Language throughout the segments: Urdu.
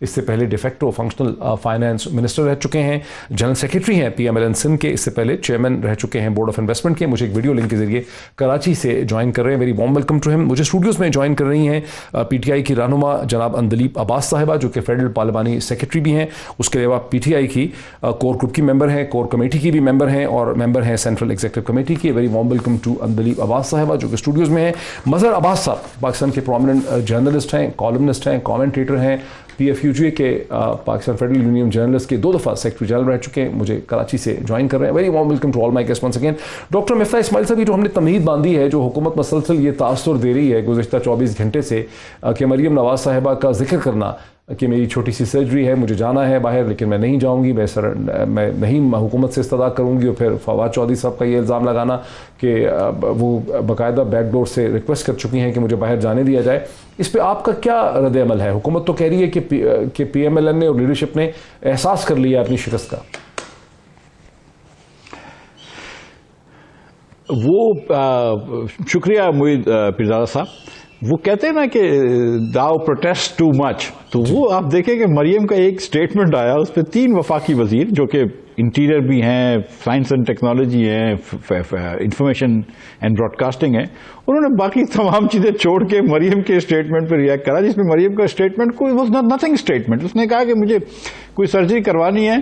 اس سے پہلے ڈیفیکٹو فنکشنل فائنانس منسٹر رہ چکے ہیں, جنرل سیکرٹری ہیں PMLN سندھ کے, اس سے پہلے چیئرمین رہ چکے ہیں بورڈ آف انویسٹمنٹ کے. مجھے ایک ویڈیو لنک کے ذریعے کراچی سے جوائن کر رہے ہیں. ویری وارم ویلکم ٹو ہم. مجھے اسٹوڈیوز میں جوائن کر رہی ہیں PTI کی رہنما جناب اندلیب عباس صاحبہ, جو کہ فیڈرل پارلیمانی سیکرٹری بھی ہیں. اس کے علاوہ PTI کی کور گروپ کی ممبر ہیں, کور کمیٹی کی بھی ممبر ہیں, اور ممبر ہیں سینٹرل ایگزیکٹو کمیٹی کی. ویری وارم ویلکم ٹو اندلیب عباس صاحبہ, جو کہ اسٹوڈیوز میں ہیں. مظہر عباس صاحب پاکستان کے پرومیننٹ جرنلسٹ ہیں, کالمنسٹ ہیں, کامنٹیٹر ہیں, PFUJ کے پاکستان فیڈرل یونین جرنلسٹ کے 2 دفعہ سیکرٹری جنرل رہ چکے ہیں. مجھے کراچی سے جوائن کر رہے ہیں. Very warm welcome to all my guest once again. Doctor Miftah Ismail صاحب, جو ہم نے تمہید باندھی ہے, جو حکومت مسلسل یہ تاثر دے رہی ہے گزشتہ 24 گھنٹے سے کہ مریم نواز صاحبہ کا ذکر کرنا کہ میری چھوٹی سی سرجری ہے, مجھے جانا ہے باہر لیکن میں نہیں جاؤں گی, میں نہیں حکومت سے استدعا کروں گی, اور پھر فواد چودھری صاحب کا یہ الزام لگانا کہ وہ باقاعدہ بیک ڈور سے ریکویسٹ کر چکی ہیں کہ مجھے باہر جانے دیا جائے. اس پہ آپ کا کیا رد عمل ہے؟ حکومت تو کہہ رہی ہے کہ PMLN نے اور لیڈرشپ نے احساس کر لیا اپنی شکست کا. وہ شکریہ معید پیرزادہ صاحب. وہ کہتے ہیں نا کہ داؤ پروٹیسٹ ٹو مچ, تو وہ آپ دیکھیں کہ مریم کا ایک سٹیٹمنٹ آیا, اس پہ 3 وفاقی وزیر جو کہ انٹیریئر بھی ہیں, سائنس اینڈ ٹیکنالوجی ہیں, انفارمیشن اینڈ براڈ کاسٹنگ ہے, انہوں نے باقی تمام چیزیں چھوڑ کے مریم کے اسٹیٹمنٹ پہ ریئیکٹ کرا, جس میں مریم کا اسٹیٹمنٹ کوئی واز نتھنگ اسٹیٹمنٹ. اس نے کہا کہ مجھے کوئی سرجری کروانی ہے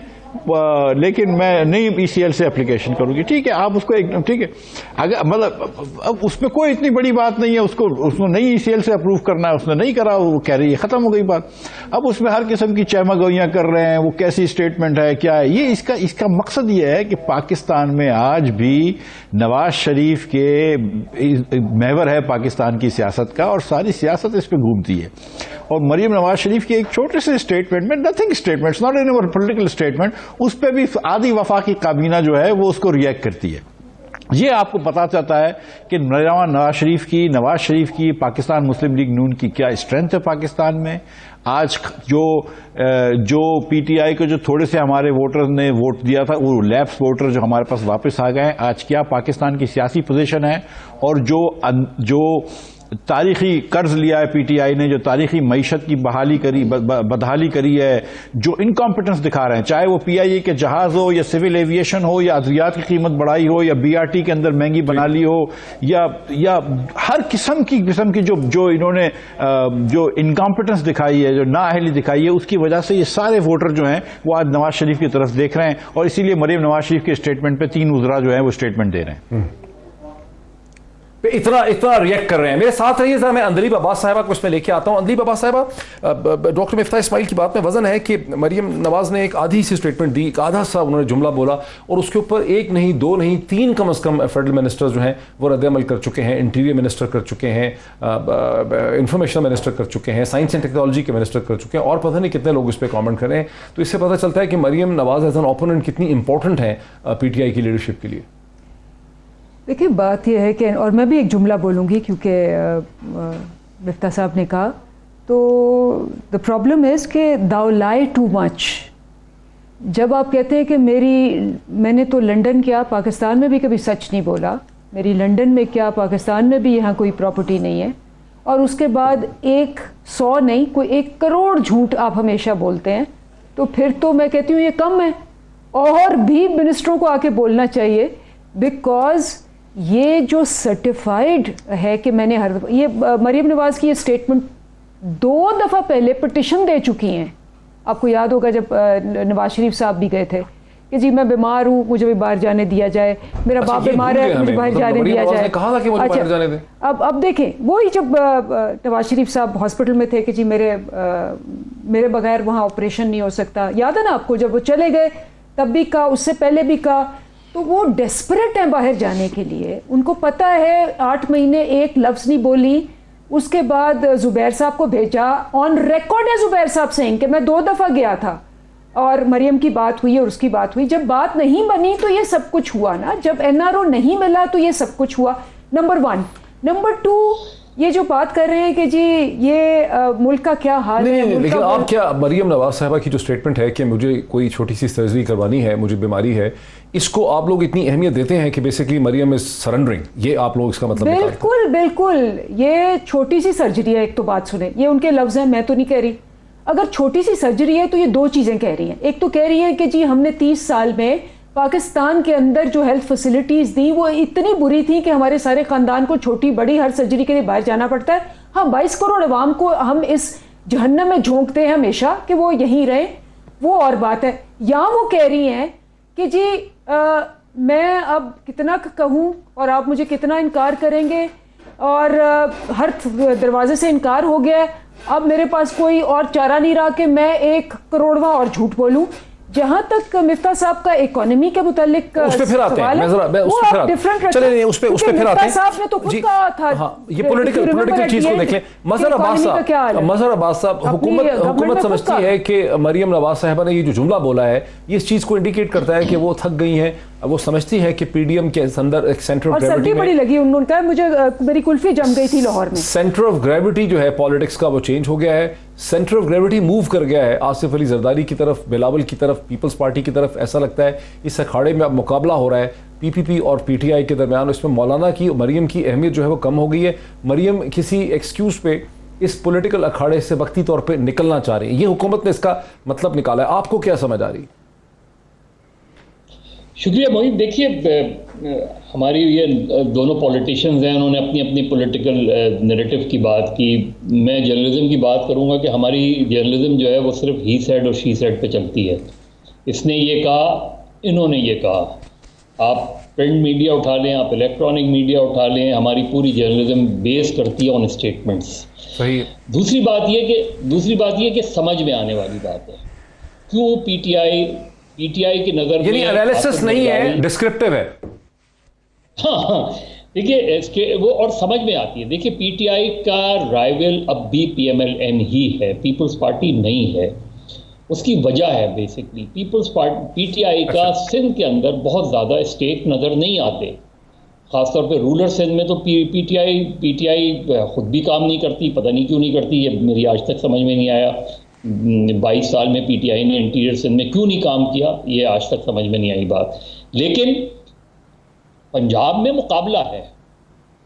لیکن میں نئی ECL سے اپلیکیشن کروں گی. ٹھیک ہے, آپ اس کو ٹھیک ہے, اگر مطلب اب اس میں کوئی اتنی بڑی بات نہیں ہے, اس کو نئی ECL سے اپروو کرنا ہے, اس نے نہیں کرا, وہ کہہ رہی ہے ختم ہو گئی بات. اب اس میں ہر قسم کی چہمگوئیاں کر رہے ہیں, وہ کیسی اسٹیٹمنٹ ہے, کیا ہے یہ. اس کا مقصد یہ ہے کہ پاکستان میں آج بھی نواز شریف کے محور ہے پاکستان کی سیاست کا, اور ساری سیاست اس پہ گھومتی ہے. اور مریم نواز شریف کی ایک چھوٹے سے اسٹیٹمنٹ میں, nothing statement, not an political statement, اس پہ بھی آدھی وفاقی کابینہ جو ہے وہ اس کو ریئیکٹ کرتی ہے. یہ آپ کو پتا چلتا ہے کہ نواز شریف کی پاکستان مسلم لیگ نون کی کیا اسٹرینتھ ہے پاکستان میں. آج جو PTI کو جو تھوڑے سے ہمارے ووٹرز نے ووٹ دیا تھا, وہ لیپس ووٹر جو ہمارے پاس واپس آ گئے ہیں, آج کیا پاکستان کی سیاسی پوزیشن ہے, اور جو تاریخی قرض لیا ہے PTI نے, جو تاریخی معیشت کی بدحالی کری ہے, جو انکمپیٹنس دکھا رہے ہیں, چاہے وہ PIA کے جہاز ہو, یا سول ایویشن ہو, یا ادویات کی قیمت بڑھائی ہو, یا BRT کے اندر مہنگی بنا لی ہو, یا ہر قسم کی جو انہوں نے جو انکمپیٹنس دکھائی ہے, جو نااہلی دکھائی ہے, اس کی وجہ سے یہ سارے ووٹر جو ہیں وہ آج نواز شریف کی طرف دیکھ رہے ہیں, اور اسی لیے مریم نواز شریف کے اسٹیٹمنٹ پہ 3 وزراء جو ہیں وہ اسٹیٹمنٹ دے رہے ہیں. اتنا ریئیکٹ کر رہے ہیں. میرے ساتھ رہیے ذرا, میں اندلیب عباس صاحبہ کو اس میں لے کے آتا ہوں. اندلیب عباس صاحبہ, ڈاکٹر مفتاح اسماعیل کی بات میں وزن ہے کہ مریم نواز نے ایک آدھی سی اسٹیٹمنٹ دی, ایک آدھا سا انہوں نے جملہ بولا, اور اس کے اوپر 1 نہیں 2 نہیں 3 کم از کم فیڈرل منسٹر جو ہیں وہ رد عمل کر چکے ہیں. انٹیریئر منسٹر کر چکے ہیں, انفارمیشن منسٹر کر چکے ہیں, سائنس اینڈ ٹیکنالوجی کے منسٹر کر چکے ہیں, اور پتہ نہیں کتنے لوگ اس پہ کامنٹ کر رہے ہیں. تو اس سے پتہ چلتا ہے کہ Maryam Nawaz as an opponent کتنی امپورٹنٹ ہیں PTI کی لیڈرشپ کے لیے. دیکھیں بات یہ ہے کہ, اور میں بھی ایک جملہ بولوں گی کیونکہ مفتاح صاحب نے کہا, تو دا پرابلم از کہ داؤ لائی ٹو مچ. جب آپ کہتے ہیں کہ میں نے تو لنڈن کیا, پاکستان میں بھی کبھی سچ نہیں بولا, میری لنڈن میں کیا, پاکستان میں بھی یہاں کوئی پراپرٹی نہیں ہے, اور اس کے بعد 100 نہیں کوئی 1 کروڑ جھوٹ آپ ہمیشہ بولتے ہیں, تو پھر تو میں کہتی ہوں یہ کم ہے, اور بھی منسٹروں کو آ کے بولنا چاہیے. بیکاز یہ جو سرٹیفائیڈ ہے کہ میں نے یہ مریم نواز کی یہ اسٹیٹمنٹ 2 دفعہ پہلے پٹیشن دے چکی ہیں. آپ کو یاد ہوگا جب نواز شریف صاحب بھی گئے تھے کہ جی میں بیمار ہوں, مجھے بھی باہر جانے دیا جائے, میرا باپ بیمار ہے, مجھے باہر جانے دیا جائے. اچھا اب دیکھیں, وہی جب نواز شریف صاحب ہاسپٹل میں تھے کہ جی میرے بغیر وہاں آپریشن نہیں ہو سکتا, یاد ہے نا آپ کو, جب وہ چلے گئے تب بھی کہا, اس سے پہلے بھی کہا. تو وہ ڈیسپریٹ ہیں باہر جانے کے لیے, ان کو پتہ ہے 8 مہینے ایک لفظ نہیں بولی. اس کے بعد زبیر صاحب کو بھیجا, آن ریکارڈ ہے زبیر صاحب سے کہ میں 2 دفعہ گیا تھا, اور مریم کی بات ہوئی اور اس کی بات ہوئی. جب بات نہیں بنی تو یہ سب کچھ ہوا نا, جب NRO نہیں ملا تو یہ سب کچھ ہوا. نمبر 1. نمبر 2, یہ جو بات کر رہے ہیں کہ جی یہ ملک کا کیا حال ہے. نہیں لیکن آپ کیا مریم نواز صاحبہ کی جو سٹیٹمنٹ ہے کہ مجھے کوئی چھوٹی سی سرجری کروانی ہے, مجھے بیماری ہے, اس کو آپ لوگ اتنی اہمیت دیتے ہیں کہ بیسیکلی مریم از سرنڈرنگ, یہ آپ لوگ اس کا مطلب نکالتے ہیں؟ بالکل بالکل, یہ چھوٹی سی سرجری ہے. ایک تو بات سنیں, یہ ان کے لفظ ہیں, میں تو نہیں کہہ رہی. اگر چھوٹی سی سرجری ہے تو یہ دو چیزیں کہہ رہی ہیں. ایک تو کہہ رہی ہے کہ جی ہم نے 30 سال میں پاکستان کے اندر جو ہیلتھ فیسلٹیز دی وہ اتنی بری تھی کہ ہمارے سارے خاندان کو چھوٹی بڑی ہر سرجری کے لیے باہر جانا پڑتا ہے. ہاں 22 کروڑ عوام کو ہم اس جہنم میں جھونکتے ہیں ہمیشہ کہ وہ یہیں رہیں, وہ اور بات ہے. یا وہ کہہ رہی ہیں کہ جی میں اب کتنا کہوں اور آپ مجھے کتنا انکار کریں گے, اور ہر دروازے سے انکار ہو گیا ہے, اب میرے پاس کوئی اور چارہ نہیں رہا کہ میں 1 کروڑواں اور جھوٹ بولوں. جہاں تک مفتاح صاحب کا اکانومی کے متعلق اس پہ پھر آتے ہیں, چلیں اس پہ پھر آتے ہیں. صاحب نے تو خود کہا تھا یہ پولیٹیکل چیز کو دیکھیں. مظہر عباس صاحب حکومت سمجھتی ہے کہ مریم نواز صاحبہ نے یہ جو جملہ بولا ہے یہ اس چیز کو انڈیکیٹ کرتا ہے کہ وہ تھک گئی ہیں, وہ سمجھتی ہے کہ پی ڈی ایم کے اندر ایک سینٹر آف گریوٹی بڑی لگی, انہوں نے کہا مجھے میری کلفی جم گئی تھی لاہور میں. سینٹر آف گریوٹی جو ہے پالیٹکس کا وہ چینج ہو گیا ہے, سینٹر آف گریوٹی موو کر گیا ہے آصف علی زرداری کی طرف, بلاول کی طرف, پیپلز پارٹی کی طرف. ایسا لگتا ہے اس اکھاڑے میں اب مقابلہ ہو رہا ہے پی پی پی اور پی ٹی آئی کے درمیان. اس میں مولانا کی مریم کی اہمیت جو ہے وہ کم ہو گئی ہے. مریم کسی ایکسکیوز پہ اس پولیٹیکل اکھاڑے سے وقتی طور پہ نکلنا چاہ رہی ہیں, یہ حکومت نے اس کا مطلب نکالا ہے. آپ کو کیا سمجھ آ رہی؟ شکریہ محیط. دیکھیے ہماری یہ دونوں پولیٹیشنز ہیں, انہوں نے اپنی اپنی پولیٹیکل نیریٹو کی بات کی. میں جرنلزم کی بات کروں گا کہ ہماری جرنلزم جو ہے وہ صرف ہی سیڈ اور شی سیڈ پہ چلتی ہے. اس نے یہ کہا, انہوں نے یہ کہا. آپ پرنٹ میڈیا اٹھا لیں, آپ الیکٹرانک میڈیا اٹھا لیں, ہماری پوری جرنلزم بیس کرتی ہے آن اسٹیٹمنٹس. صحیح. دوسری بات یہ کہ سمجھ میں آنے والی بات ہے کیوں پی ٹی آئی کی نظر یعنی انالیسس نہیں ہے, ڈسکرپٹیو ہے. ہاں دیکھیے وہ اور سمجھ میں آتی ہے. دیکھیے پی ٹی آئی کا رائیول اب بھی پی ایم ایل این ہی ہے, پیپلز پارٹی نہیں ہے. اس کی وجہ ہے basically Peoples Party P T I کا سندھ کے اندر بہت زیادہ اسٹیک نظر نہیں آتے, خاص طور پہ رولر سندھ میں. تو پی ٹی آئی خود بھی کام نہیں کرتی, پتہ نہیں کیوں نہیں کرتی, یہ میری آج تک سمجھ میں نہیں آیا. 22 سال میں پی ٹی آئی نے انٹیریئر سندھ میں کیوں نہیں کام کیا, یہ آج تک سمجھ میں نہیں آئی بات. لیکن پنجاب میں مقابلہ ہے,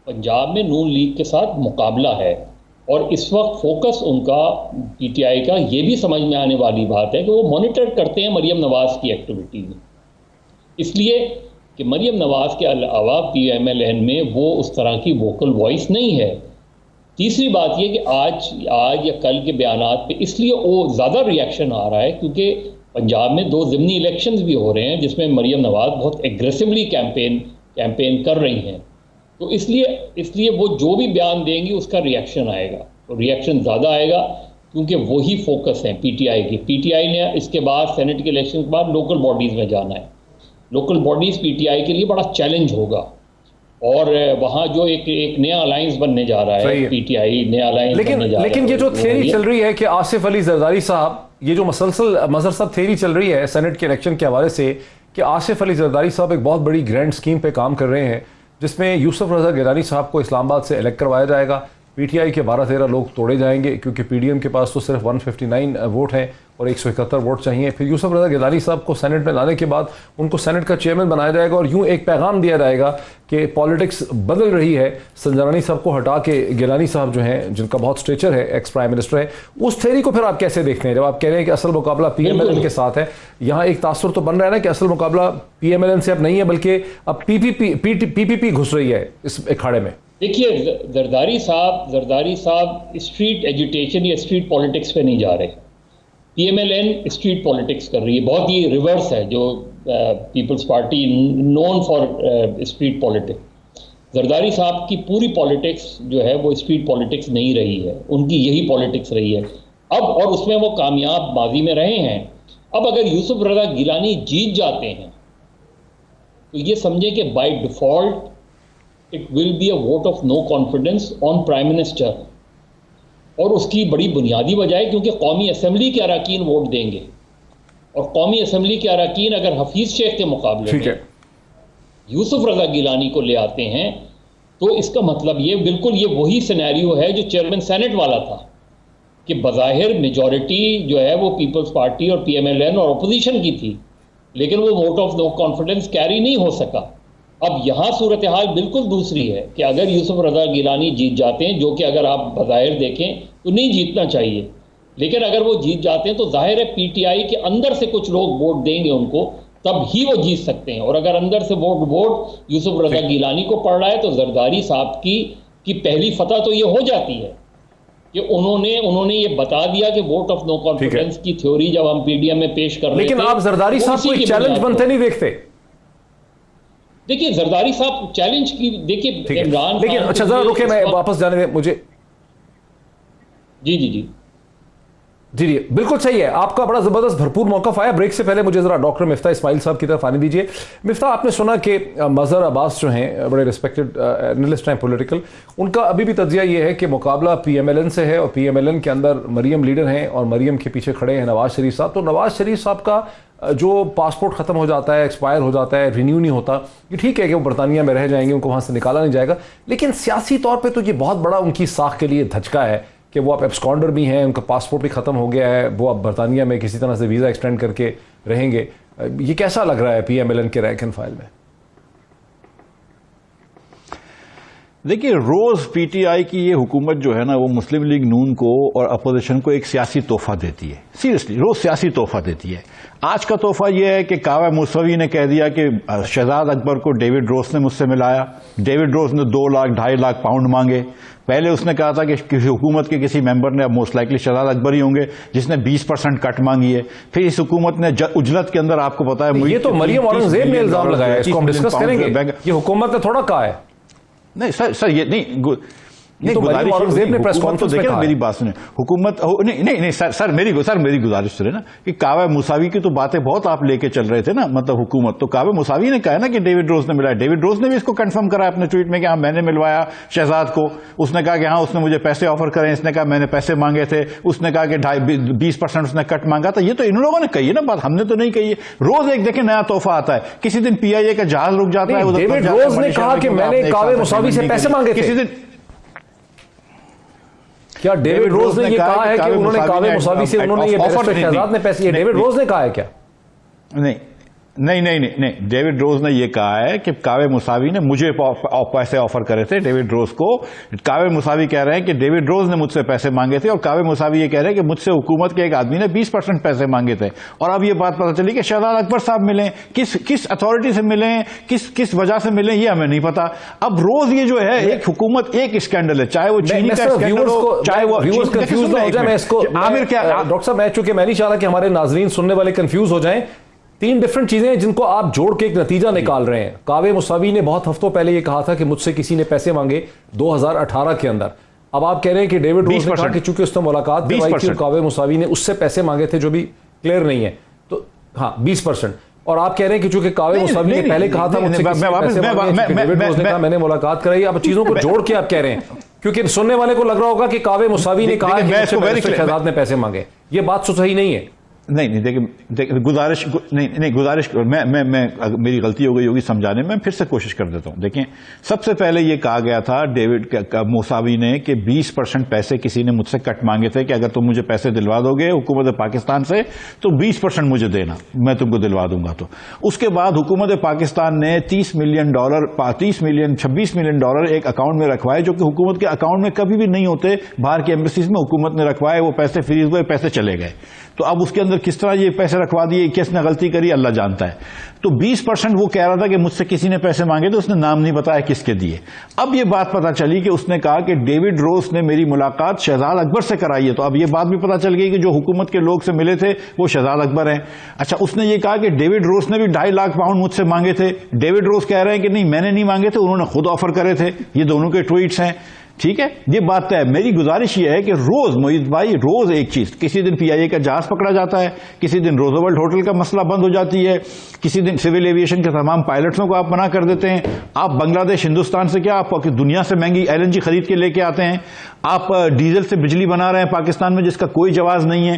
پنجاب میں نون لیگ کے ساتھ مقابلہ ہے, اور اس وقت فوکس ان کا پی ٹی آئی کا یہ بھی سمجھ میں آنے والی بات ہے کہ وہ مانیٹر کرتے ہیں مریم نواز کی ایکٹیویٹیز, اس لیے کہ مریم نواز کے علاوہ پی ایم ایل این میں وہ اس طرح کی ووکل وائس نہیں ہے. تیسری بات یہ کہ آج یا کل کے بیانات پہ اس لیے وہ زیادہ ریئیکشن آ رہا ہے کیونکہ پنجاب میں 2 ضمنی الیکشنز بھی ہو رہے ہیں جس میں مریم نواز بہت ایگریسولی کیمپین کر رہی ہیں. تو اس لیے وہ جو بھی بیان دیں گی اس کا ریئیکشن آئے گا, ریئیکشن زیادہ آئے گا کیونکہ وہی فوکس ہیں پی ٹی آئی کی. پی ٹی آئی نے اس کے بعد سینٹ کے الیکشن کے بعد لوکل باڈیز میں جانا ہے. لوکل باڈیز پی ٹی آئی کے لیے بڑا چیلنج ہوگا, اور وہاں جو ایک نیا الائنس بننے جا رہا ہے, پی ٹی آئی نیا الائنس بننے جا رہا ہے. لیکن یہ جو تھیوری چل رہی ہے کہ آصف علی زرداری صاحب, یہ جو مسلسل مظہر صاحب تھیوری چل رہی ہے سینٹ کے الیکشن کے حوالے سے کہ آصف علی زرداری صاحب ایک بہت بڑی گرینڈ اسکیم پہ کام کر رہے ہیں جس میں یوسف رضا گیلانی صاحب کو اسلام آباد سے الیکٹ کروایا جائے گا, پی ٹی آئی کے 12-13 لوگ توڑے جائیں گے کیونکہ پی ڈی ایم کے پاس تو صرف 159 ووٹ ہیں اور 171 ووٹ چاہیے. پھر یوسف رضا گیلانی صاحب کو سینٹ میں لانے کے بعد ان کو سینٹ کا چیئرمین بنایا جائے گا, اور یوں ایک پیغام دیا جائے گا کہ پالیٹکس بدل رہی ہے, سنجرانی صاحب کو ہٹا کے گیلانی صاحب جو ہیں جن کا بہت اسٹیچر ہے, ایکس پرائم منسٹر ہے. اس تھیوری کو پھر آپ کیسے دیکھتے ہیں جب آپ کہہ رہے ہیں کہ اصل مقابلہ پی ایم ایل این کے ساتھ ہے؟ یہاں ایک تاثر تو بن رہا ہے نا کہ اصل مقابلہ پی ایم ایل این سے اب نہیں ہے بلکہ اب پی پی پی گھس رہی ہے اس اکھاڑے میں. دیکھیے زرداری صاحب اسٹریٹ ایجوٹیشن یا اسٹریٹ پالیٹکس پہ نہیں جا رہے. P M L N street politics کر رہی ہے, بہت ہی ریورس ہے جو Peoples Party known for street politics. Zardari صاحب کی پوری پالیٹکس جو ہے وہ اسٹریٹ پالیٹکس نہیں رہی ہے, ان کی یہی پالیٹکس رہی ہے اب, اور اس میں وہ کامیاب ماضی میں رہے ہیں. اب اگر یوسف رضا گیلانی جیت جاتے ہیں تو یہ سمجھیں کہ by default it will be a vote of no confidence on Prime Minister, اور اس کی بڑی بنیادی وجہ ہے کیونکہ قومی اسمبلی کے اراکین ووٹ دیں گے, اور قومی اسمبلی کے اراکین اگر حفیظ شیخ کے مقابلے میں یوسف رضا گیلانی کو لے آتے ہیں تو اس کا مطلب یہ بالکل یہ وہی سینیریو ہے جو چیئرمین سینٹ والا تھا کہ بظاہر میجورٹی جو ہے وہ پیپلز پارٹی اور پی ایم ایل این اور اپوزیشن کی تھی، لیکن وہ vote of no confidence carry نہیں ہو سکا. اب یہاں صورتحال بالکل دوسری ہے کہ اگر یوسف رضا گیلانی جیت جاتے ہیں، جو کہ اگر آپ بظاہر دیکھیں تو نہیں جیتنا چاہیے، لیکن اگر وہ جیت جاتے ہیں تو ظاہر ہے پی ٹی آئی کے اندر سے کچھ لوگ ووٹ دیں گے ان کو، تب ہی وہ جیت سکتے ہیں. اور اگر اندر سے ووٹ یوسف رضا گیلانی کو پڑ رہا ہے تو زرداری صاحب کی پہلی فتح تو یہ ہو جاتی ہے کہ انہوں نے یہ بتا دیا کہ ووٹ آف نو کانفیڈنس کی تھیوری جب ہم پی ڈی ایم میں پیش کر رہے تھے، لیکن آپ زرداری صاحب کو ایک چیلنج بنتے نہیں دیکھتے؟ دیکھیے زرداری صاحب چیلنج کی، دیکھیے عمران، لیکن اچھا ذرا رکے، میں واپس جانے دیں مجھے. جی بالکل صحیح ہے، آپ کا بڑا زبردست بھرپور موقف آیا. بریک سے پہلے مجھے ذرا ڈاکٹر مفتاح اسماعیل صاحب کی طرف آنے دیجیے. مفتاح، آپ نے سنا کہ مظہر عباس جو ہیں بڑے ریسپیکٹڈ اینالسٹ ہیں پولیٹیکل، ان کا ابھی بھی تجزیہ یہ ہے کہ مقابلہ پی ایم ایل این سے ہے، اور پی ایم ایل این کے اندر مریم لیڈر ہیں اور مریم کے پیچھے کھڑے ہیں نواز شریف صاحب. تو نواز شریف صاحب کا جو پاسپورٹ ختم ہو جاتا ہے، ایکسپائر ہو جاتا ہے، رینیو نہیں ہوتا، یہ ٹھیک ہے کہ وہ برطانیہ میں رہ جائیں گے، ان کو وہاں سے نکالا نہیں جائے گا، لیکن سیاسی طور پہ تو یہ بہت بڑا ان کی ساکھ کے لیے دھچکا ہے کہ وہ اب ایبسکانڈر بھی ہیں، ان کا پاسپورٹ بھی ختم ہو گیا ہے، وہ اب برطانیہ میں کسی طرح سے ویزا ایکسٹینڈ کر کے رہیں گے. یہ کیسا لگ رہا ہے پی ایم ایل این کے رینک اینڈ فائل میں؟ دیکھیے، روز پی ٹی آئی کی یہ حکومت جو ہے نا، وہ مسلم لیگ نون کو اور اپوزیشن کو ایک سیاسی تحفہ دیتی ہے. سیریسلی روز سیاسی تحفہ دیتی ہے. آج کا تحفہ یہ ہے کہ کعبہ موسوی نے کہہ دیا کہ شہزاد اکبر کو ڈیوڈ روز نے مجھ سے ملایا. ڈیوڈ روز نے 2 لاکھ 2.5 لاکھ پاؤنڈ مانگے. پہلے اس نے کہا تھا کہ کسی حکومت کے کسی ممبر نے، اب موسٹ لائکلی شہزاد اکبر ہی ہوں گے، جس نے 20% کٹ مانگی ہے. پھر اس حکومت نے اجلت کے اندر، آپ کو پتا ہے، یہ تو مریم اورنگزیب نے الزام لگایا ہے، اس کو ہم ڈسکس کریں گے. یہ حکومت نے تھوڑا کہا ہے. نہیں سر یہ نہیں، میری بات سنیں. حکومت نہیں سر میری گزارش سنیں نا کہ کعبہ موساوی کی تو باتیں بہت آپ لے کے چل رہے تھے نا، مطلب حکومت تو کعبہ موساوی نے کہا نا کہ ڈیوڈ روز نے ملایا. ڈیوڈ روز نے بھی اس کو کنفرم کرا اپنے ٹویٹ میں کہ ہاں میں نے ملوایا شہزاد کو. اس نے کہا کہ ہاں اس نے مجھے پیسے آفر کرے، اس نے کہا میں نے پیسے مانگے تھے، اس نے کہا کہ 20% اس نے کٹ مانگا تھا. یہ تو ان لوگوں نے کہی ہے نا بات، ہم نے تو نہیں کہی ہے. روز ایک دیکھیں نیا تحفہ آتا ہے. کسی دن پی آئی اے کا جہاز رک جاتا ہے، ڈیوڈ روز نے کہا کہ میں نے کعبہ موساوی سے پیسے مانگے تھے. کسی دن کیا ڈیوڈ روز نے یہ کہا ہے کہ انہوں نے کعبہ موساوی سے انہوں نے یہ بیرسٹر شہزاد نے پیسے، یہ ڈیوڈ روز نے کہا ہے کیا؟ نہیں ڈیوڈ روز نے یہ کہا ہے کہ کعبہ موساوی نے مجھے پیسے آفر کرے تھے ڈیوڈ روز کو. کعبہ موساوی کہہ رہے ہیں کہ ڈیوڈ روز نے مجھ سے پیسے مانگے تھے، اور کعبہ موساوی یہ کہہ رہے ہیں کہ مجھ سے حکومت کے ایک آدمی نے 20% پیسے مانگے تھے. اور اب یہ بات پتہ چلی کہ شہزاد اکبر صاحب ملیں، کس اتھارٹی سے ملیں، کس وجہ سے ملیں، یہ ہمیں نہیں پتا. اب روز یہ جو ہے ایک حکومت ایک اسکینڈل ہے، چاہے وہ چینی کا اسکینڈل ہو، چاہے وہ کنفیوز نہ ہو جائے. میں اس کو ڈاکٹر صاحب، میں چونکہ میں نہیں چاہ رہا کہ ہمارے ناظرین سننے والے کنفیوز ہو جائیں. 3 ڈفرنٹ چیزیں ہیں جن کو آپ جوڑ کے ایک نتیجہ نکال رہے ہیں. کعبہ موساوی نے بہت ہفتوں پہلے یہ کہا تھا کہ مجھ سے کسی نے پیسے مانگے 2018 کے اندر. اب آپ کہہ رہے ہیں کہ ڈیوڈ روز نے کہا کہ چونکہ اس نے ملاقات کروائی تھی اور کعبہ موساوی نے اس سے پیسے مانگے تھے، جو بھی کلیئر نہیں ہے. تو ہاں 20%. اور آپ کہہ رہے ہیں کہ چونکہ کعبہ موساوی نے پہلے کہا تھا مجھ سے کسی نے پیسے مانگے، ڈیوڈ روز نے کہا میں نے ملاقات کرائی. اب چیزوں کو جوڑ کے آپ کہہ رہے ہیں، کیونکہ سننے والے کو لگ رہا ہوگا کہ کعبہ موساوی نے کہا کہ مجھ سے شہزاد نے پیسے مانگے. یہ بات تو صحیح نہیں ہے. نہیں دیکھیں گزارش میں میری غلطی ہو گئی ہوگی سمجھانے میں، پھر سے کوشش کر دیتا ہوں. دیکھیں سب سے پہلے یہ کہا گیا تھا ڈیوڈ موساوی نے کہ 20% پیسے کسی نے مجھ سے کٹ مانگے تھے کہ اگر تم مجھے پیسے دلوا دو گے حکومت پاکستان سے تو 20% مجھے دینا، میں تم کو دلوا دوں گا. تو اس کے بعد حکومت پاکستان نے $26 ملین ایک اکاؤنٹ میں رکھوائے، جو کہ حکومت کے اکاؤنٹ میں کبھی بھی نہیں ہوتے، باہر کی ایمبیسیز میں حکومت نے رکھوائے. وہ پیسے فریز ہوئے، پیسے چلے گئے. تو اب اس کے اندر کس طرح یہ پیسے رکھوا دیے، کس نے غلطی کری اللہ جانتا ہے. تو 20% وہ کہہ رہا تھا کہ مجھ سے کسی نے پیسے مانگے، تو اس نے نام نہیں بتایا کس کے دیے. اب یہ بات پتا چلی کہ اس نے کہا کہ ڈیوڈ روز نے میری ملاقات شہزاد اکبر سے کرائی ہے. تو اب یہ بات بھی پتا چل گئی کہ جو حکومت کے لوگ سے ملے تھے وہ شہزاد اکبر ہیں. اچھا اس نے یہ کہا کہ ڈیوڈ روز نے بھی 2.5 لاکھ پاؤنڈ مجھ سے مانگے تھے. ڈیوڈ روز کہہ رہے ہیں کہ نہیں میں نے نہیں مانگے تھے، انہوں نے خود آفر کرے تھے. یہ دونوں کے ٹویٹس ہیں. ٹھیک ہے، یہ بات ہے. میری گزارش یہ ہے کہ روز معید بھائی روز ایک چیز، کسی دن پی آئی اے کا جہاز پکڑا جاتا ہے، کسی دن روزولٹ ہوٹل کا مسئلہ بند ہو جاتی ہے، کسی دن سول ایویشن کے تمام پائلٹسوں کو آپ منع کر دیتے ہیں. آپ بنگلہ دیش ہندوستان سے کیا، آپ دنیا سے مہنگی LNG خرید کے لے کے آتے ہیں. آپ ڈیزل سے بجلی بنا رہے ہیں پاکستان میں جس کا کوئی جواز نہیں ہے.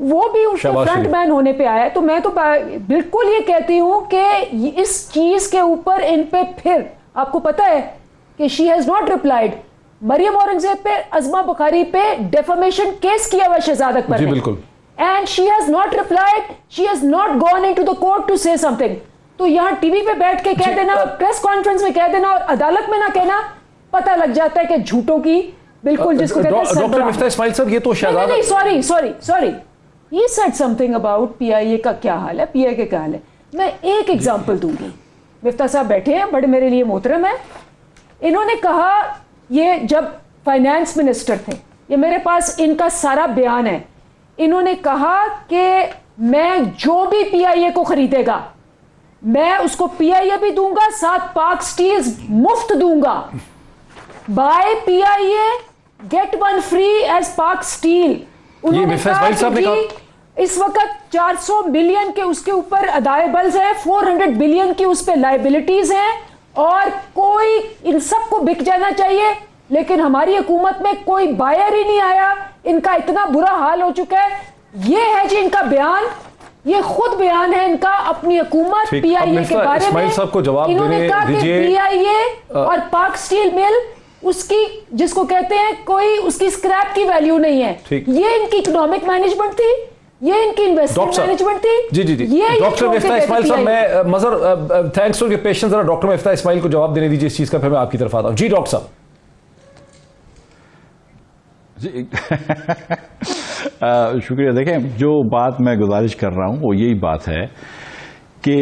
وہ بھی اس کے فرنٹ مین ہونے پہ آیا ہے. تو میں تو بالکل یہ کہتی ہوں کہ اس چیز کے اوپر ان پہ پھر آپ کو پتا ہے کہ شی has not replied. Maryam Aurangzeb پہ عظمہ بخاری پہ ڈیفامیشن کیس کیا ہوا شہزاد اکبر جی نے, بالکل, and she has not replied, she has not gone in to the court to say some thing. تو یہاں ٹی وی پہ بیٹھ کے کہہ دینا, پریس کانفرنس میں کہہ دینا اور عدالت میں نہ کہنا, پتہ لگ جاتا ہے کہ جھوٹوں کی بالکل جس کو کہتے ہیں ڈاکٹر مفتاح اسماعیل صاحب یہ تو شہزاد نہیں sorry he said something about PIA کا کیا حال ہے, PIA کا کیا حال ہے. میں ایک ایگزامپل دوں گی. مفتاح صاحب بیٹھے ہیں, بڑے میرے لیے محترم ہیں. انہوں نے کہا, یہ جب فائنانس منسٹر تھے, یہ میرے پاس ان کا سارا بیان ہے, انہوں نے کہا کہ میں جو بھی PIA کو خریدے گا میں اس کو PIA بھی دوں گا, ساتھ پاک سٹیلز مفت دوں گا. Buy PIA get one free as Pak steel. انہوں نے کہا کہ اس وقت 400 بلین کے اس کے اوپر ادائبلز ہیں, 400 بلین کی اس پہ لائبلٹیز ہیں, اور کوئی ان سب کو بک جانا چاہیے, لیکن ہماری حکومت میں کوئی بائر ہی نہیں آیا. ان کا اتنا برا حال ہو چکا ہے. یہ ہے جی ان کا بیان, یہ خود بیان ہے ان کا اپنی حکومت PIA کے بارے میں. انہوں نے کہا کہ PIA اور پاک سٹیل مل اس کی جس کو کہتے ہیں کوئی اس کی اسکریپ کی ویلیو نہیں ہے. یہ ان کی اکنامک مینجمنٹ تھی, یہ ان کی انویسٹمنٹ مینجمنٹ تھی. جی ڈاکٹر مفتاح اسماعیل صاحب, میں مظہر تھینکس فار یور پیشنس, ذرا ڈاکٹر مفتاح اسماعیل کو جواب دینے دیجیے اس چیز کا, پھر میں آپ کی طرف آتا ہوں. جی ڈاکٹر صاحب. جی شکریہ. دیکھیں, جو بات میں گزارش کر رہا ہوں وہ یہی بات ہے کہ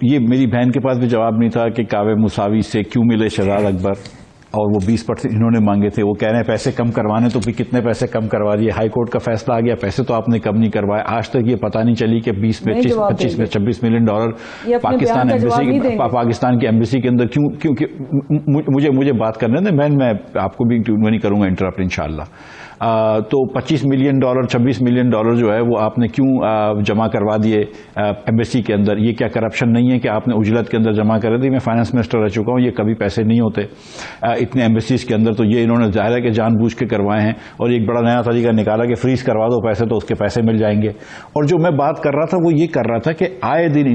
یہ میری بہن کے پاس بھی جواب نہیں تھا کہ کعبے مساوی سے کیوں ملے شہزاد اکبر, اور وہ 20% انہوں نے مانگے تھے. وہ کہہ رہے ہیں پیسے کم کروانے, تو کتنے پیسے کم کروا دیے. ہائی کورٹ کا فیصلہ آ گیا, پیسے تو آپ نے کم نہیں کروائے. آج تک یہ پتہ نہیں چلی کہ 20 میں 25 میں 26 ملین ڈالر پاکستان کی ایمبیسی کے اندر کیوں. کیونکہ مجھے بات کرنے دیں, میں آپ کو بھی نہیں کروں گا انٹرپٹ انشاءاللہ. تو 25 ملین ڈالر 26 ملین ڈالر جو ہے وہ آپ نے کیوں جمع کروا دیے ایمبیسی کے اندر؟ یہ کیا کرپشن نہیں ہے کہ آپ نے اجلت کے اندر جمع کر دی؟ میں فائنانس منسٹر رہ چکا ہوں, یہ کبھی پیسے نہیں ہوتے اتنے ایمبیسیز کے اندر. تو یہ انہوں نے ظاہر ہے کہ جان بوجھ کے کروائے ہیں, اور ایک بڑا نیا طریقہ نکالا کہ فریز کروا دو پیسے تو اس کے پیسے مل جائیں گے. اور جو میں بات کر رہا تھا وہ یہ کر رہا تھا کہ آئے دن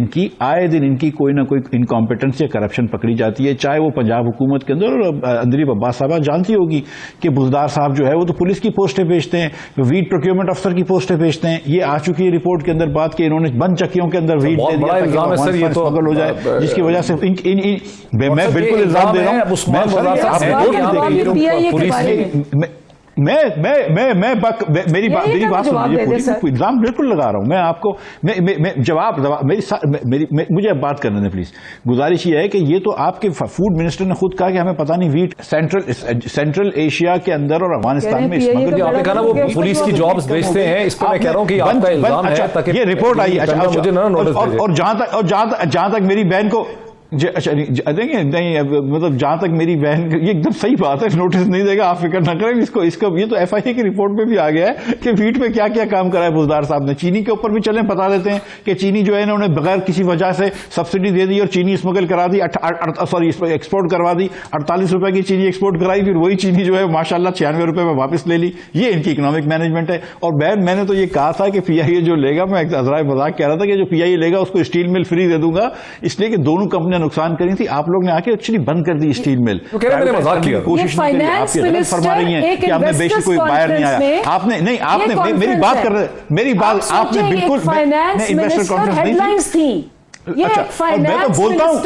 ان کی کوئی نہ کوئی انکمپیٹنس یا کرپشن پکڑی جاتی ہے, چاہے وہ پنجاب حکومت کے اندر. اور اندریب عباس صاحبہ جانتی ہوگی کہ بزدار صاحب جو ہے وہ تو پولیس کی پوسٹیں بھیجتے ہیں, ویٹ پروکیورمنٹ افسر کی پوسٹیں بھیجتے ہیں. یہ آ چکی ہے رپورٹ کے اندر بات کہ انہوں نے بند چکیوں کے اندر ویٹ دے دیا تاکہ ہو جائے, جس کی وجہ سے میں بالکل الزام دے رہا ہوں. میری بات الزام بالکل لگا رہا ہوں میں آپ کو. جواب مجھے اب بات کرنے دیں پلیز. گزارش یہ ہے کہ یہ تو آپ کے فوڈ منسٹر نے خود کہا کہ ہمیں پتہ نہیں ویٹ سینٹرل ایشیا کے اندر اور افغانستان میں آپ نے کہا نا وہ پولیس کی جابز بھیجتے ہیں, اس پہ میں کہہ رہا ہوں کہ آپ کا الزام ہے تاکہ یہ رپورٹ آئی. اور جہاں تک میری بہن کو دیکھیں نہیں, مطلب جہاں تک میری بہن, یہ ایک دم صحیح بات ہے, نوٹس نہیں دے گا, آپ فکر نہ کریں. اس کو یہ تو FIA کی رپورٹ میں بھی آ گیا ہے کہ ویٹ پہ کیا کیا کام کرا ہے بزدار صاحب نے. چینی کے اوپر بھی چلیں بتا دیتے ہیں کہ چینی جو ہے انہوں نے بغیر کسی وجہ سے سبسڈی دے دی اور چینی اسمگل کرا دی, ایکسپورٹ کروا دی. 48 روپے کی چینی ایکسپورٹ کرائی, پھر وہی چینی جو ہے ماشاءاللہ 96 روپے میں واپس لے لی. یہ ان کی اکنامک مینجمنٹ ہے. اور بہن میں نے تو یہ کہا تھا کہ PIA جو لے گا, میں ذرائع مذاق کہہ رہا تھا کہ جو PIA لے گا اس کو اسٹیل مل فری دے دوں گا, اس لیے کہ دونوں کمپنیاں نقصان کری تھی. آپ لوگ نے آ کے ایکچولی بند کر دی اسٹیل مل. کوشش فرما رہی ہیں کہ آپ نے بیشک کوئی باہر نہیں آیا. آپ نے نہیں, آپ نے میری بات کر رہے, میری بات آپ نے بالکل انویسٹر کانفرنس تھی. یہ میں تو بولتا ہوں,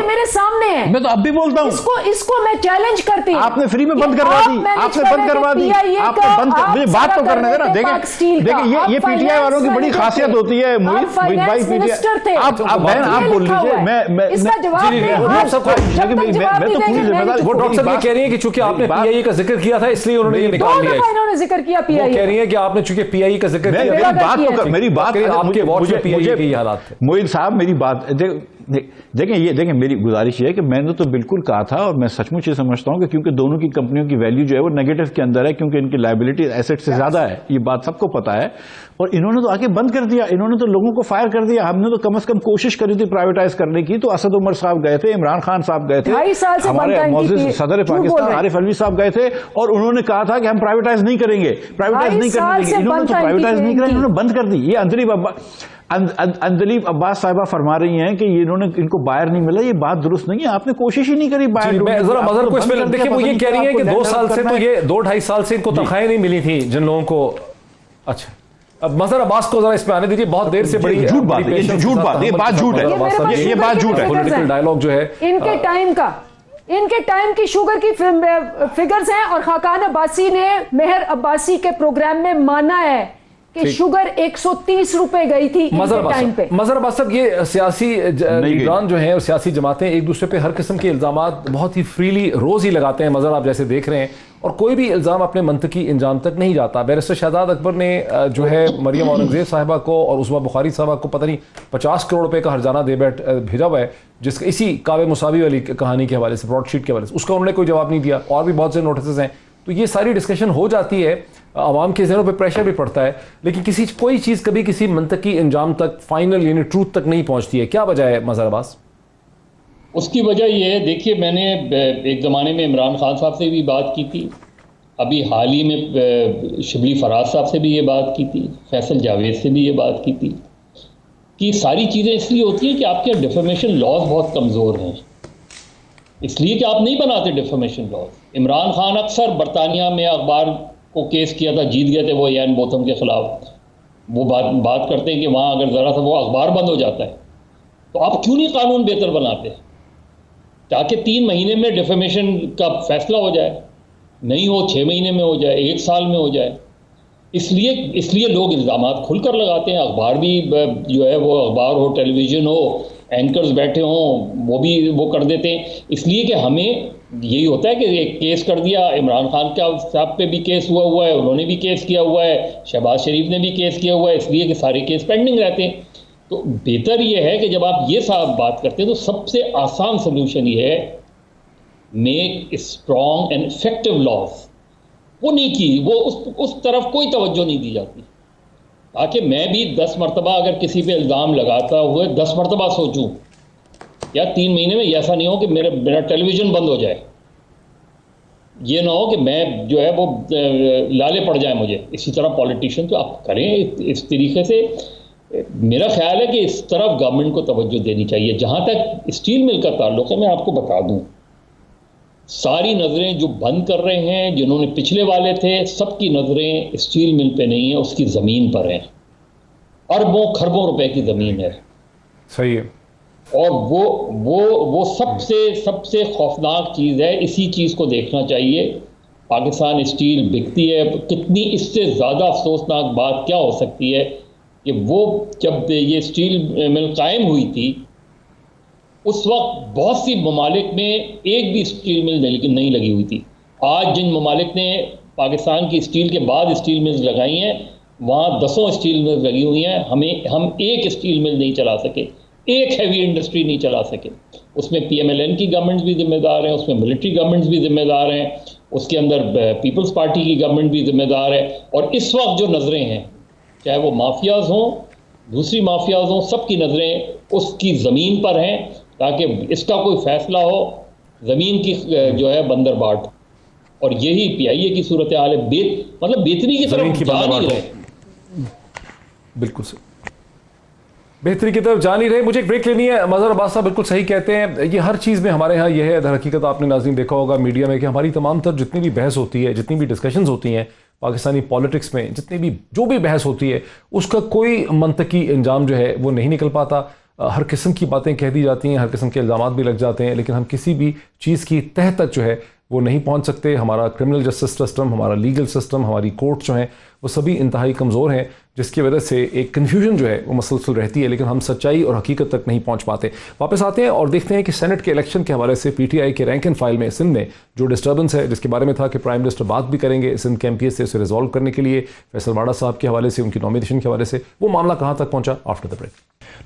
میرے سامنے ہے, میں تو اب بھی بولتا ہوں, اس کو میں چیلنج کرتی ہوں. آپ نے فری میں بند کروا دی, آپ نے بند کروا دی, آپ نے بند کر, مجھے بات تو کرنے دے نا. دیکھیں یہ PTI والوں کی بڑی خاصیت ہوتی ہے. موہت بھائی PTI, آپ بہن آپ بول لیجیے, میں اس کا جواب وہ ڈاکٹر صاحب یہ کہہ رہی ہیں کہ چونکہ آپ نے PIA کا ذکر کیا تھا اس لیے انہوں نے یہ نکال لیا. انہوں نے ذکر کیا PIA, کہہ رہی ہیں کہ آپ نے چونکہ PIA کا ذکر کیا. میری بات آپ کے واٹ میں PIA کی حالات. موہت صاحب میری بات دیکھیں میری گزارش یہ ہے کہ میں نے تو بالکل کہا تھا اور میں سچ مچ یہ سمجھتا ہوں کہ کیونکہ دونوں کی کمپنیوں کی ویلیو جو ہے وہ نیگیٹو کے اندر ہے کیونکہ ان کی لائبلٹی ایسٹ سے زیادہ ہے, یہ بات سب کو پتا ہے, اور انہوں نے تو آگے بند کر دیا, انہوں نے تو لوگوں کو فائر کر دیا. ہم نے تو کم از کم کوشش کری تھی پرائیویٹائز کرنے کی, تو اسد عمر صاحب گئے تھے, عمران خان صاحب گئے تھے, ہمارے معزز صدر پاکستان عارف علوی صاحب گئے تھے, اور انہوں نے کہا تھا کہ ہم پرائیویٹائز نہیں کریں گے, پرائیویٹائز نہیں کریں گے. انہوں نے تو پرائیویٹائز نہیں کرا, انہوں نے بند کر دی. یہ اندلیب عباس صاحبہ فرما رہی ہیں کہ انہوں نے ان کو بائر نہیں ملا, یہ بات درست نہیں ہے. آپ نے کوشش ہی نہیں کری بائر. میں ذرا مظہر کو اس میں دیکھیں, وہ یہ کہہ رہی ہیں کہ 2 سال سے تو یہ 2-2.5 سال سے ان کو تنخواہیں نہیں ملی تھی جن لوگوں کو. اچھا اب مظہر عباس کو ذرا اس پہ آنے دیجیے, بہت دیر سے بڑی جھوٹ بات ہے, یہ بات جھوٹ ہے, یہ بات جھوٹ ہے. پولیٹیکل ڈائلاگ جو ہے ان کے ٹائم کی شوگر کی فگرز ہیں, اور خاقان عباسی نے مہر عباسی کے پروگرام میں مانا ہے کہ شوگر 130 روپے گئی تھی ان کے ٹائم پہ. مظہر عباس صاحب, یہ سیاسی لیڈران جو ہیں اور سیاسی جماعتیں ایک دوسرے پہ ہر قسم کے الزامات بہت ہی فریلی روز ہی لگاتے ہیں. مظہر آپ جیسے دیکھ رہے ہیں, اور کوئی بھی الزام اپنے منطقی انجام تک نہیں جاتا. بیرسٹر شہزاد اکبر نے جو ہے مریم اورنگزیب صاحبہ کو اور عظمیٰ بخاری صاحبہ کو پتہ نہیں 50 کروڑ روپے کا ہرجانہ دے بھیجا ہوا ہے, جس کا اسی کعبے مساوی والی کہانی کے حوالے سے, براڈ شیٹ کے حوالے سے, اس کا انہوں نے کوئی جواب نہیں دیا. اور بھی بہت سے نوٹسز ہیں. تو یہ ساری ڈسکشن ہو جاتی ہے, عوام کے ذہنوں پہ پریشر بھی پڑتا ہے, لیکن کوئی چیز کبھی کسی منطقی انجام تک, فائنل یعنی ٹروتھ تک نہیں پہنچتی ہے. کیا وجہ ہے مظہر عباس؟ اس کی وجہ یہ ہے, دیکھیے میں نے ایک زمانے میں عمران خان صاحب سے بھی بات کی تھی, ابھی حال ہی میں شبلی فراز صاحب سے بھی یہ بات کی تھی, فیصل جاوید سے بھی یہ بات کی تھی, کہ ساری چیزیں اس لیے ہوتی ہیں کہ آپ کے ڈیفیمیشن لاز بہت کمزور ہیں, اس لیے کہ آپ نہیں بناتے ڈیفیمیشن لاز. عمران خان اکثر برطانیہ میں اخبار کو کیس کیا تھا, جیت گئے تھے وہ ایان بوتھم کے خلاف. وہ بات کرتے ہیں کہ وہاں اگر ذرا سا وہ اخبار بند ہو جاتا ہے تو آپ کیوں نہیں قانون بہتر بناتے تاکہ 3 مہینے میں ڈیفیمیشن کا فیصلہ ہو جائے, نہیں ہو 6 مہینے میں ہو جائے, 1 سال میں ہو جائے. اس لیے لوگ الزامات کھل کر لگاتے ہیں. اخبار بھی جو ہے وہ اخبار ہو, ٹیلی ویژن ہو, اینکرز بیٹھے ہوں, وہ بھی وہ کر دیتے ہیں. اس لیے کہ ہمیں یہی ہوتا ہے کہ ایک کیس کر دیا, عمران خان صاحب پہ بھی کیس ہوا ہے, انہوں نے بھی کیس کیا ہوا ہے, شہباز شریف نے بھی کیس کیا ہوا ہے, اس لیے کہ سارے کیس پینڈنگ رہتے ہیں. تو بہتر یہ ہے کہ جب آپ یہ صاحب بات کرتے ہیں تو سب سے آسان سلوشن یہ ہے, make strong and effective laws. وہ نہیں کی, وہ اس طرف کوئی توجہ نہیں دی جاتی, تاکہ میں بھی 10 مرتبہ اگر کسی پہ الزام لگاتا ہوئے 10 مرتبہ سوچوں, یا 3 مہینے میں ایسا نہیں ہو کہ میرا ٹیلی ویژن بند ہو جائے, یہ نہ ہو کہ میں جو ہے وہ لالے پڑ جائیں مجھے. اسی طرح پولیٹیشین تو آپ کریں اس طریقے سے. میرا خیال ہے کہ اس طرف گورنمنٹ کو توجہ دینی چاہیے. جہاں تک اسٹیل مل کا تعلق ہے, میں آپ کو بتا دوں, ساری نظریں جو بند کر رہے ہیں, جنہوں نے پچھلے والے تھے, سب کی نظریں اسٹیل مل پہ نہیں ہیں, اس کی زمین پر ہیں. اربوں کھربوں روپے کی زمین ہے. صحیح ہے. اور وہ سب سے خوفناک چیز ہے. اسی چیز کو دیکھنا چاہیے. پاکستان اسٹیل بکتی ہے. کتنی اس سے زیادہ افسوسناک بات کیا ہو سکتی ہے کہ وہ جب یہ اسٹیل مل قائم ہوئی تھی, اس وقت بہت سی ممالک میں ایک بھی اسٹیل مل نہیں لگی ہوئی تھی. آج جن ممالک نے پاکستان کی اسٹیل کے بعد اسٹیل ملز لگائی ہیں, وہاں 10 اسٹیل ملز لگی ہوئی ہیں. ہم ایک اسٹیل مل نہیں چلا سکے, ایک ہیوی انڈسٹری نہیں چلا سکے. اس میں PMLN کی گورنمنٹس بھی ذمہ دار ہیں, اس میں ملٹری گورنمنٹس بھی ذمہ دار ہیں, اس کے اندر پیپلز پارٹی کی گورنمنٹ بھی ذمہ دار ہے. اور اس وقت جو نظریں ہیں, چاہے وہ مافیاز ہوں, دوسری مافیاز ہوں, سب کی نظریں اس کی زمین پر ہیں, تاکہ اس کا کوئی فیصلہ ہو. زمین کی جو ہے بندر باٹ, اور یہی PIA کی صورتحال ہے. مطلب بہتری کی طرف جا نہیں رہے. بالکل بہتری کی طرف جا نہیں رہے. مجھے ایک بریک لینی ہے. مظہر عباس صاحب بالکل صحیح کہتے ہیں. یہ ہر چیز میں ہمارے ہاں یہ ہے, در حقیقت آپ نے ناظرین دیکھا ہوگا میڈیا میں, کہ ہماری تمام تر جتنی بھی بحث ہوتی ہے, جتنی بھی ڈسکشنز ہوتی ہیں پاکستانی پالیٹکس میں, جو بھی بحث ہوتی ہے, اس کا کوئی منطقی انجام جو ہے وہ نہیں نکل پاتا. ہر قسم کی باتیں کہہ دی جاتی ہیں, ہر قسم کے الزامات بھی لگ جاتے ہیں, لیکن ہم کسی بھی چیز کی تہ تک جو ہے وہ نہیں پہنچ سکتے. ہمارا کرمنل جسٹس سسٹم, ہمارا لیگل سسٹم, ہماری کورٹ جو ہیں وہ سبھی انتہائی کمزور ہیں, جس کی وجہ سے ایک کنفیوژن جو ہے وہ مسلسل رہتی ہے, لیکن ہم سچائی اور حقیقت تک نہیں پہنچ پاتے. واپس آتے ہیں اور دیکھتے ہیں کہ سینٹ کے الیکشن کے حوالے سے PTI کے رینک اینڈ فائل میں سندھ میں جو ڈسٹربنس ہے, جس کے بارے میں تھا کہ پرائم منسٹر بات بھی کریں گے سندھ کے MPs سے اسے ریزالو کرنے کے لیے, فیصل واڑا صاحب کے حوالے سے, ان کی نامینیشن کے حوالے سے, وہ معاملہ کہاں تک پہنچا؟ After the break.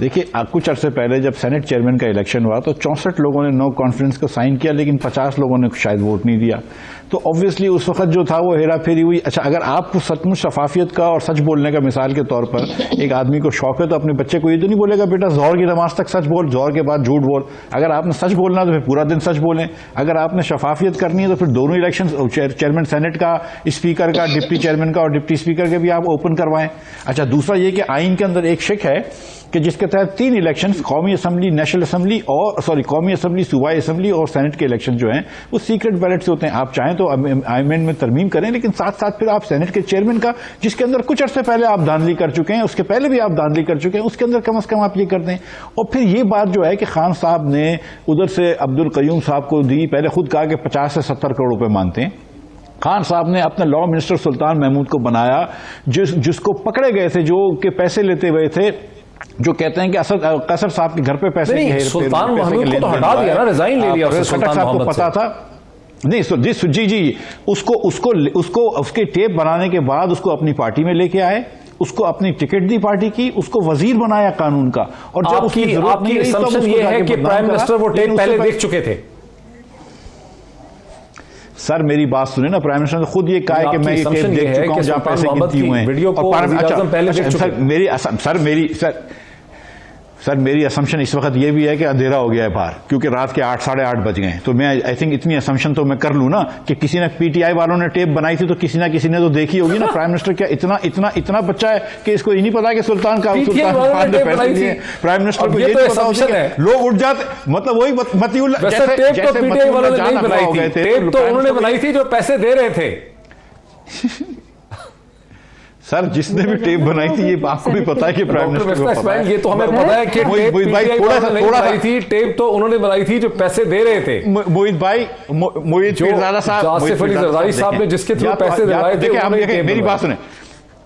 دیکھیے کچھ عرصے پہلے جب سینٹ چیئرمین کا الیکشن ہوا تو 64 لوگوں نے نو کانفیڈنس کو سائن کیا لیکن 50 لوگوں نے شاید ووٹ نہیں دیا. تو آبویسلی اس وقت جو تھا وہ ہیرا پھیری ہوئی. اچھا اگر آپ کو سچ مچ شفافیت کا اور سچ بولنے کا مثال کے طور پر ایک آدمی کو شوق ہے تو اپنے بچے کو یہ تو نہیں بولے گا بیٹا ظہر کی نماز تک سچ بول, ظہر کے بعد جھوٹ بول. اگر آپ نے سچ بولنا تو پھر پورا دن سچ بولیں. اگر آپ نے شفافیت کرنی ہے تو پھر دونوں الیکشن چیئرمین سینٹ کا, اسپیکر کا, ڈپٹی چیئرمین کا اور ڈپٹی اسپیکر کے بھی آپ اوپن کروائیں. اچھا دوسرا یہ کہ آئین کے اندر ایک شک ہے کہ جس کے تحت 3 الیکشن قومی اسمبلی, نیشنل اسمبلی اور قومی اسمبلی, صوبائی اسمبلی اور سینٹ کے الیکشن جو ہیں وہ سیکرٹ بیلٹ سے ہوتے ہیں. آپ چاہیں تو آئین میں ترمیم کریں لیکن ساتھ ساتھ پھر آپ سینٹ کے چیئرمین کا, جس کے اندر کچھ عرصے پہلے آپ دھاندلی کر چکے ہیں, اس کے پہلے بھی آپ دھاندلی کر چکے ہیں, اس کے اندر کم از کم آپ یہ کر دیں. اور پھر یہ بات جو ہے کہ خان صاحب نے ادھر سے عبد القیوم صاحب کو دی, پہلے خود کہا کہ 50 سے 70 کروڑ روپے مانتے ہیں. خان صاحب نے اپنے لا منسٹر سلطان محمود کو بنایا جس کو پکڑے گئے تھے, جو کہ پیسے لیتے ہوئے تھے, جو کہتے ہیں کہ قصر صاحب کے گھر پہ پیسے کی سلطان محمود کو تو ہٹا دیا نا, ریزائن لے لیا. خٹک صاحب کو پتا تھا نہیں جی اس کے ٹیپ بنانے کے بعد اس کو اپنی پارٹی میں لے کے آئے, اس کو اپنی ٹکٹ دی پارٹی کی, اس کو وزیر بنایا قانون کا. اور جب اس کی ضرورت نہیں رہی تو یہ ہے کہ پرائم منسٹر وہ ٹیپ پہلے دیکھ چکے تھے. سر میری بات سنیں نا, پرائم منسٹر نے خود یہ کہا ہے کہ میں یہ ٹیپ دیکھ چکا ہوں جہاں پیسے گنتی ہوئے ہیں. سر میری اسمپشن اس وقت یہ بھی ہے کہ اندھیرا ہو گیا ہے باہر, کیونکہ رات کے 8:30 بج گئے ہیں. تو میں آئی تھنک اتنی اسمپشن تو میں کر لوں نا کہ کسی نے پی ٹی آئی والوں نے ٹیپ بنائی تھی تو کسی نہ کسی نے تو دیکھی ہوگی نا. پرائم منسٹر کیا اتنا بچہ ہے کہ اس کو یہ نہیں پتا کہ سلطان کا پیسے دیے. پرائم منسٹر کو یہ نہیں پتا ہوتا کہ لوگ اٹھ جاتے, مطلب وہی متی اللہ ٹیپ تو انہوں نے بنائی تھی جو پیسے دے رہے تھے. سر جس نے بھی ٹیپ بنائی تھی یہ آپ کو بھی پتا ہے کہ پرائم منسٹر کو پتا ہے. یہ تو ہمیں پتا ہے کہ ٹیپ تو انہوں نے بنائی تھی جو پیسے دے رہے تھے. موید پیرزادہ صاحب, آصف علی زرداری صاحب نے جس کے تھرو پیسے دلوائے تھے. میری بات سنیں,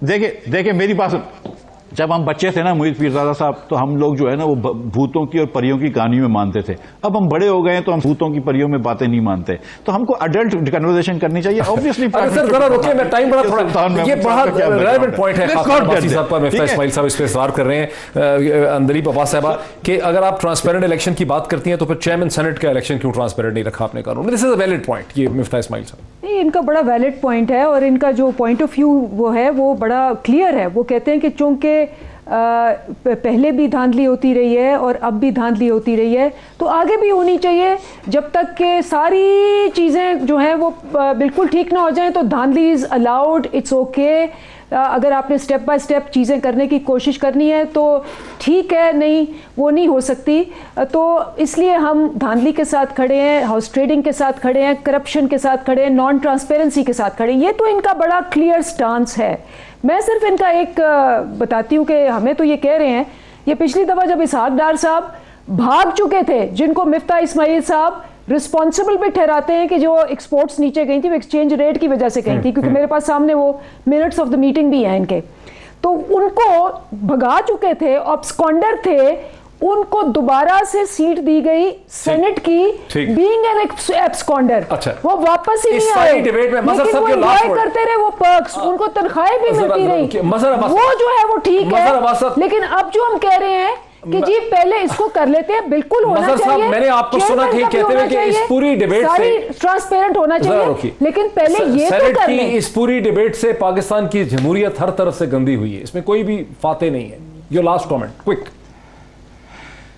دیکھیں میری بات سنیں. جب ہم بچے تھے نا موید پیرزادہ صاحب, تو ہم لوگ جو ہے نا وہ بھوتوں کی اور پریوں کی کہانیوں میں مانتے تھے. اب ہم بڑے ہو گئے ہیں تو ہم بھوتوں کی پریوں میں باتیں نہیں مانتے. تو ہم کو اڈلٹ کنورسیشن کرنی چاہیے. آبویسلی سر ذرا روکیے, میں ٹائم بڑا تھوڑا, یہ بہت ریلیونٹ پوائنٹ ہے صاحب پر مفتاح اسماعیل صاحب اس پہ اصرار کر رہے ہیں. اندلیب عباس صاحبہ کہ اگر آپ ٹرانسپیرنٹ الیکشن کی بات کرتی ہیں تو پھر چیئرمین سینٹ کا الیکشن کیوں ٹرانسپیرنٹ نہیں رکھا آپ نے قانون میں؟ دس از اے ویلڈ پوائنٹ. یہ مفتاح اسماعیل صاحب نہیں, ان کا بڑا ویلڈ پوائنٹ ہے اور ان کا جو پوائنٹ آف ویو وہ ہے وہ بڑا کلیئر ہے. وہ کہتے ہیں کہ چونکہ پہلے بھی دھاندلی ہوتی رہی ہے اور اب بھی دھاندلی ہوتی رہی ہے تو آگے بھی ہونی چاہیے. جب تک کہ ساری چیزیں جو ہیں وہ بالکل ٹھیک نہ ہو جائیں تو دھاندلی از الاؤڈ, اٹس اوکے. اگر آپ نے سٹیپ بائی سٹیپ چیزیں کرنے کی کوشش کرنی ہے تو ٹھیک ہے, نہیں وہ نہیں ہو سکتی. تو اس لیے ہم دھاندلی کے ساتھ کھڑے ہیں, ہاؤس ٹریڈنگ کے ساتھ کھڑے ہیں, کرپشن کے ساتھ کھڑے ہیں, نان ٹرانسپیرنسی کے ساتھ کھڑے ہیں. یہ تو ان کا بڑا کلیئر سٹانس ہے. میں صرف ان کا ایک بتاتی ہوں کہ ہمیں تو یہ کہہ رہے ہیں, یہ پچھلی دفعہ جب اسحاق ڈار صاحب بھاگ چکے تھے, جن کو مفتاح اسماعیل صاحب رسپانسبل بھی ٹھہراتے ہیں کہ جو ایکسپورٹس نیچے گئی تھی وہ ایکسچینج ریٹ کی وجہ سے گئی تھی, کیونکہ میرے پاس سامنے وہ منٹس آف دا میٹنگ بھی ہیں ان کے, تو ان کو بھگا چکے تھے, ابسکانڈر تھے, ان کو دوبارہ سے سیٹ دی گئی سینٹ کی, بینگ این ایبسکانڈر. وہ واپس ہی نہیں آئے, لیکن وہ انجوائے کرتے رہے وہ پرکس, ان کو تنخواہیں بھی ملتی رہی, وہ جو ہے وہ ٹھیک ہے. لیکن اب جو ہم کہہ رہے ہیں کہ جی پہلے اس کو کر لیتے ہیں, بالکل ہونا چاہیے. میں نے آپ کو سنا کہ کہتے ہوئے کہ اس پوری ڈیبیٹ سے ٹرانسپیرنٹ ہونا چاہیے, لیکن پہلے یہ تو کر لیں. اس پوری ڈیبیٹ سے پاکستان کی جمہوریت ہر طرف سے گندی ہوئی ہے, اس میں کوئی بھی فاتح نہیں ہے. Your last comment quick.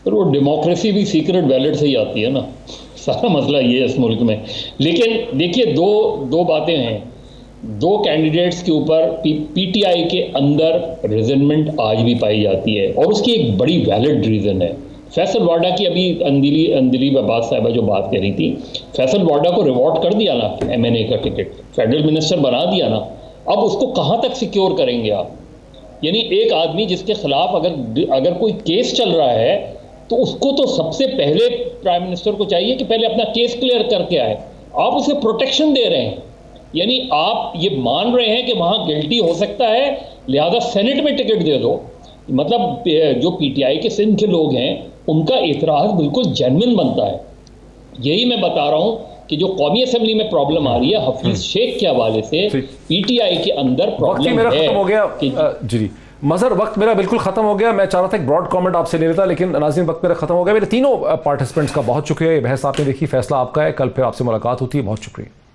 پر وہ ڈیموکریسی بھی سیکرٹ بیلٹ سے ہی آتی ہے نا, سارا مسئلہ یہ ہے اس ملک میں. لیکن دیکھیے دو باتیں ہیں, 2 کینڈیڈیٹس کے اوپر پی ٹی آئی کے اندر ریزنمنٹ آج بھی پائی جاتی ہے, اور اس کی ایک بڑی ویلڈ ریزن ہے. فیصل واڈا کی ابھی اندلیب عباس صاحبہ جو بات کر رہی تھی, فیصل واڈا کو ریوارڈ کر دیا نا ایم این اے کا ٹکٹ, فیڈرل منسٹر بنا دیا نا, اب اس کو کہاں تک سیکیور کریں گے آپ؟ یعنی ایک آدمی جس کے خلاف اگر کوئی کیس چل رہا ہے تو اس کو تو سب سے پہلے پرائم منسٹر کو چاہیے کہ پہلے اپنا کیس کلیئر کر کے آئے. آپ اسے پروٹیکشن دے رہے ہیں, یعنی آپ یہ مان رہے ہیں کہ وہاں گلٹی ہو سکتا ہے, لہذا سینٹ میں ٹکٹ دے دو. مطلب جو پی ٹی آئی کے سندھ کے لوگ ہیں ان کا اعتراض بالکل جینوئن بنتا ہے. یہی میں بتا رہا ہوں کہ جو قومی اسمبلی میں پرابلم آ رہی ہے حفیظ شیخ کے حوالے سے, پی ٹی آئی کے اندر پرابلم ہے. جی مظہر وقت میرا بالکل ختم ہو گیا. میں چاہ رہا تھا ایک براڈ کامنٹ آپ سے لے لیتا لیکن ناظرین وقت میرا ختم ہو گیا. میرے تینوں پارٹیسپینٹس کا بہت شکریہ. یہ بحث آپ نے دیکھی, فیصلہ آپ کا ہے. کل پھر آپ سے ملاقات ہوتی ہے. بہت شکریہ.